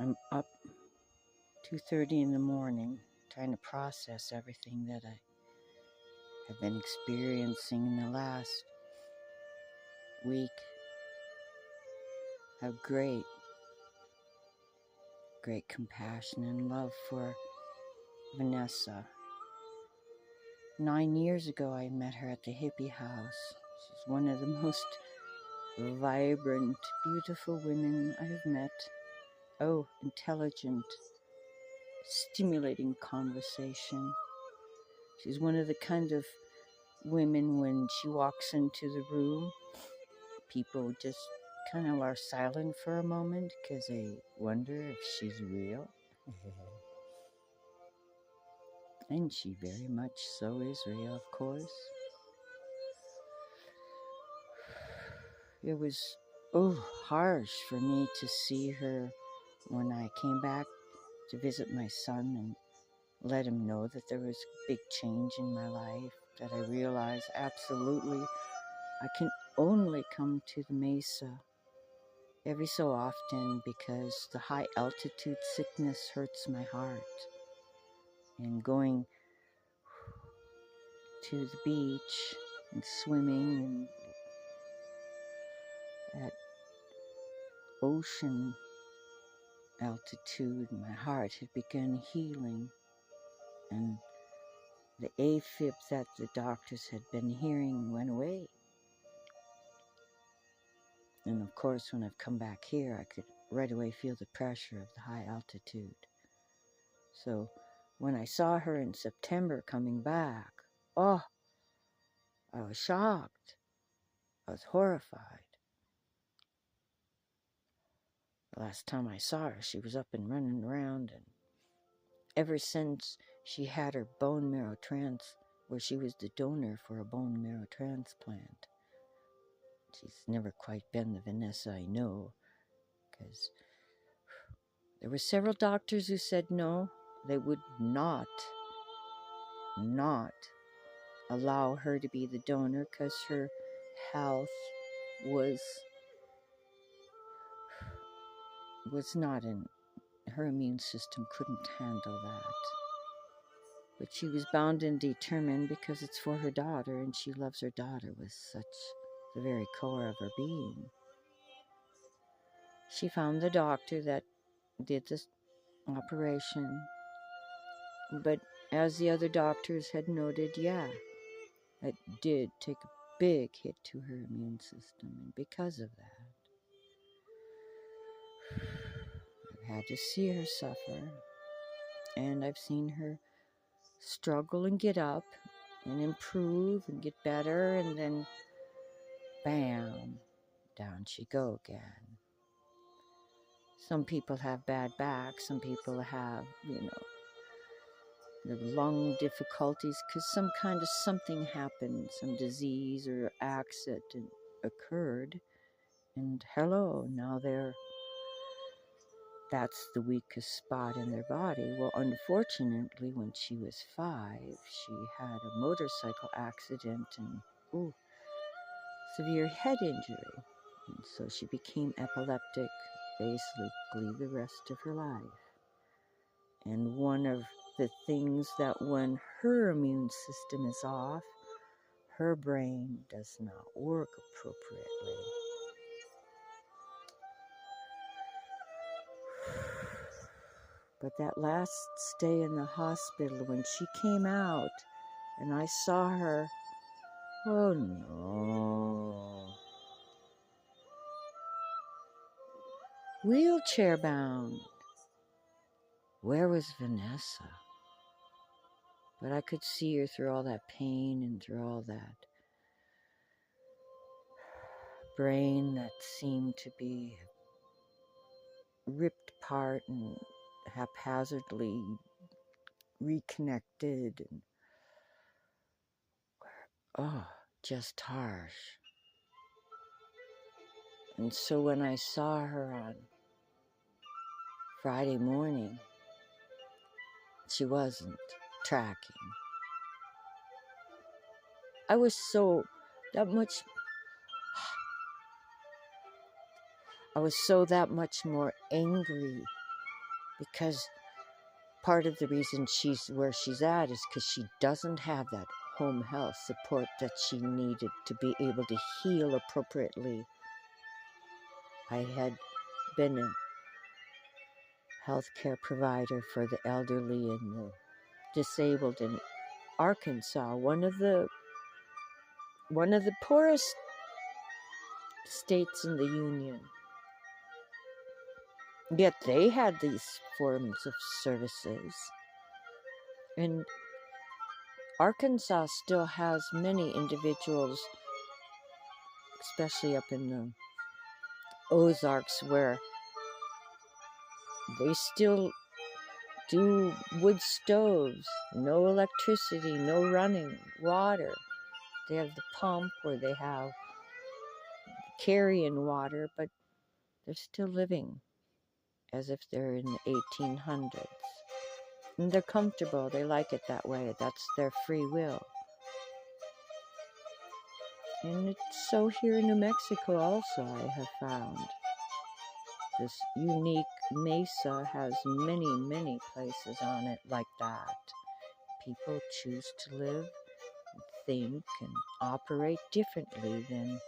I'm up 2:30 in the morning trying to process everything that I have been experiencing in the last week. I have great compassion and love for Vanessa. 9 years ago, I met her at the hippie house. She's one of the most vibrant, beautiful women I have met. Oh, intelligent, stimulating conversation. She's one of the kind of women when she walks into the room, people just kind of are silent for a moment because they wonder if she's real. And she very much so is real, of course. It was, harsh for me to see her when I came back to visit my son and let him know that there was a big change in my life, that I realized absolutely I can only come to the Mesa every so often because the high altitude sickness hurts my heart. And going to the beach and swimming and at ocean altitude, my heart had begun healing, and the AFib that the doctors had been hearing went away. And of course, when I've come back here, I could right away feel the pressure of the high altitude. So when I saw her in September coming back, I was shocked. I was horrified. The last time I saw her, she was up and running around, and ever since she had her bone marrow where she was the donor for a bone marrow transplant. She's never quite been the Vanessa I know, because there were several doctors who said no, they would not allow her to be the donor because her health was not in her immune system couldn't handle that. But she was bound and determined because it's for her daughter, and she loves her daughter with such the very core of her being. She found the doctor that did this operation, but as the other doctors had noted, it did take a big hit to her immune system, and because of that, I've had to see her suffer, and I've seen her struggle and get up and improve and get better, and then bam, down she go again. Some people have bad backs, some people have, the lung difficulties because some kind of something happened, some disease or accident occurred, and hello, now that's the weakest spot in their body. Well, unfortunately, when she was 5, she had a motorcycle accident and severe head injury. And so she became epileptic basically the rest of her life. And one of the things that when her immune system is off, her brain does not work appropriately. But that last stay in the hospital, when she came out and I saw her, oh no. Wheelchair bound. Where was Vanessa? But I could see her through all that pain and through all that brain that seemed to be ripped apart and haphazardly reconnected, and just harsh. And so when I saw her on Friday morning, she wasn't tracking. I was that much more angry because part of the reason she's where she's at is because she doesn't have that home health support that she needed to be able to heal appropriately. I had been a healthcare provider for the elderly and the disabled in Arkansas, one of the poorest states in the union. Yet they had these forms of services. And Arkansas still has many individuals, especially up in the Ozarks, where they still do wood stoves, no electricity, no running water. They have the pump where they have carrying water, but they're still living as if they're in the 1800s. And they're comfortable. They like it that way. That's their free will. And it's so here in New Mexico also, I have found. This unique mesa has many, many places on it like that. People choose to live, think, and operate differently than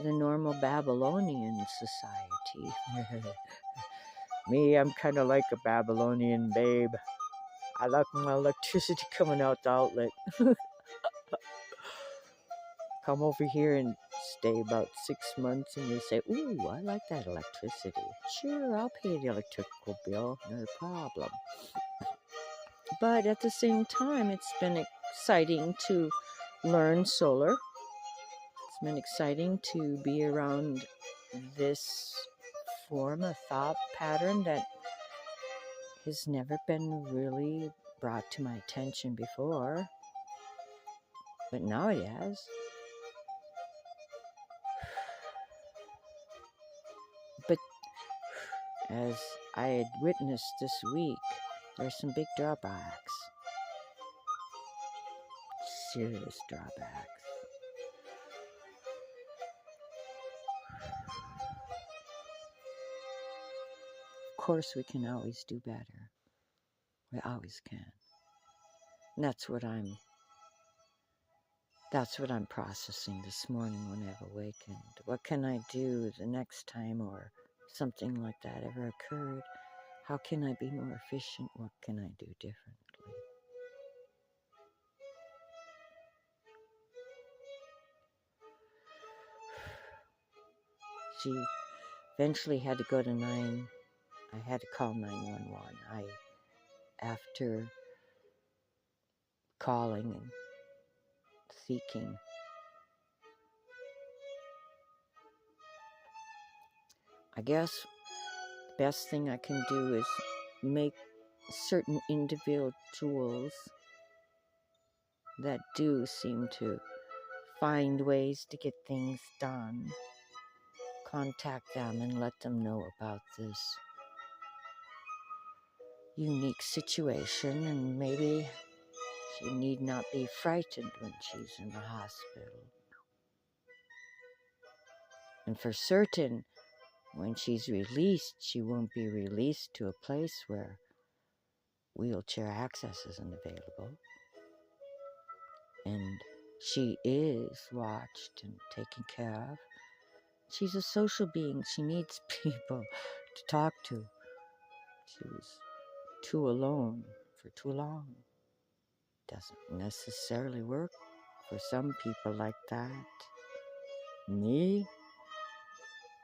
the normal Babylonian society. Me, I'm kind of like a Babylonian babe. I like my electricity coming out the outlet. Come over here and stay about 6 months and you say, ooh, I like that electricity. Sure, I'll pay the electrical bill, no problem. But at the same time, it's been exciting to learn solar. It's been exciting to be around this form of thought pattern that has never been really brought to my attention before. But now it has. But as I had witnessed this week, there's some big drawbacks. Serious drawbacks. Of course, we can always do better. We always can. And that's what I'm processing this morning when I've awakened. What can I do the next time or something like that ever occurred? How can I be more efficient? What can I do differently? She eventually had to go to I had to call 911. After calling and seeking, I guess the best thing I can do is make certain individuals that do seem to find ways to get things done, contact them and let them know about this unique situation, and maybe she need not be frightened when she's in the hospital. And for certain, when she's released, she won't be released to a place where wheelchair access isn't available. And she is watched and taken care of. She's a social being. She needs people to talk to. She was too alone for too long. Doesn't necessarily work for some people like that. Me?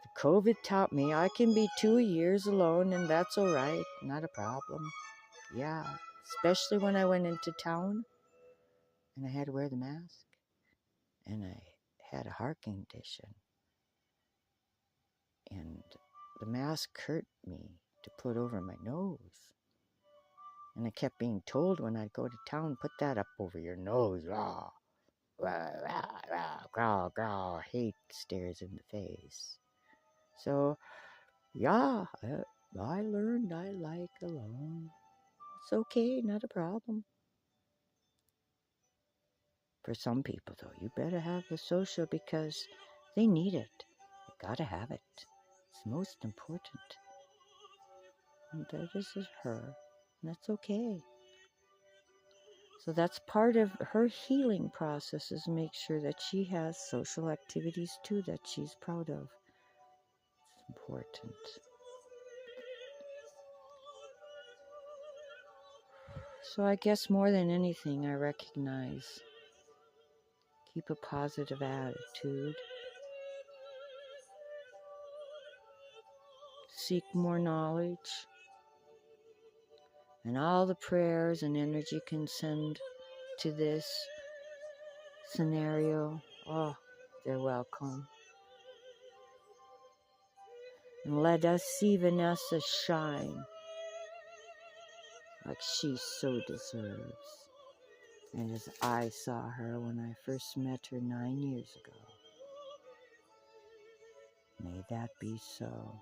The COVID taught me I can be 2 years alone, and that's all right. Not a problem. Yeah, especially when I went into town and I had to wear the mask and I had a heart condition. And the mask hurt me to put over my nose. And I kept being told when I'd go to town, put that up over your nose. Rah, rah, rah, rah, growl, growl. Hate stares in the face. So, yeah, I learned I like alone. It's okay, not a problem. For some people, though, you better have the social because they need it. You gotta have it. It's most important. And that is her. And that's okay. So that's part of her healing process, is make sure that she has social activities too that she's proud of. It's important. So I guess more than anything, I recognize, keep a positive attitude, seek more knowledge, and all the prayers and energy can send to this scenario, oh, they're welcome. And let us see Vanessa shine like she so deserves. And as I saw her when I first met her 9 years ago. May that be so.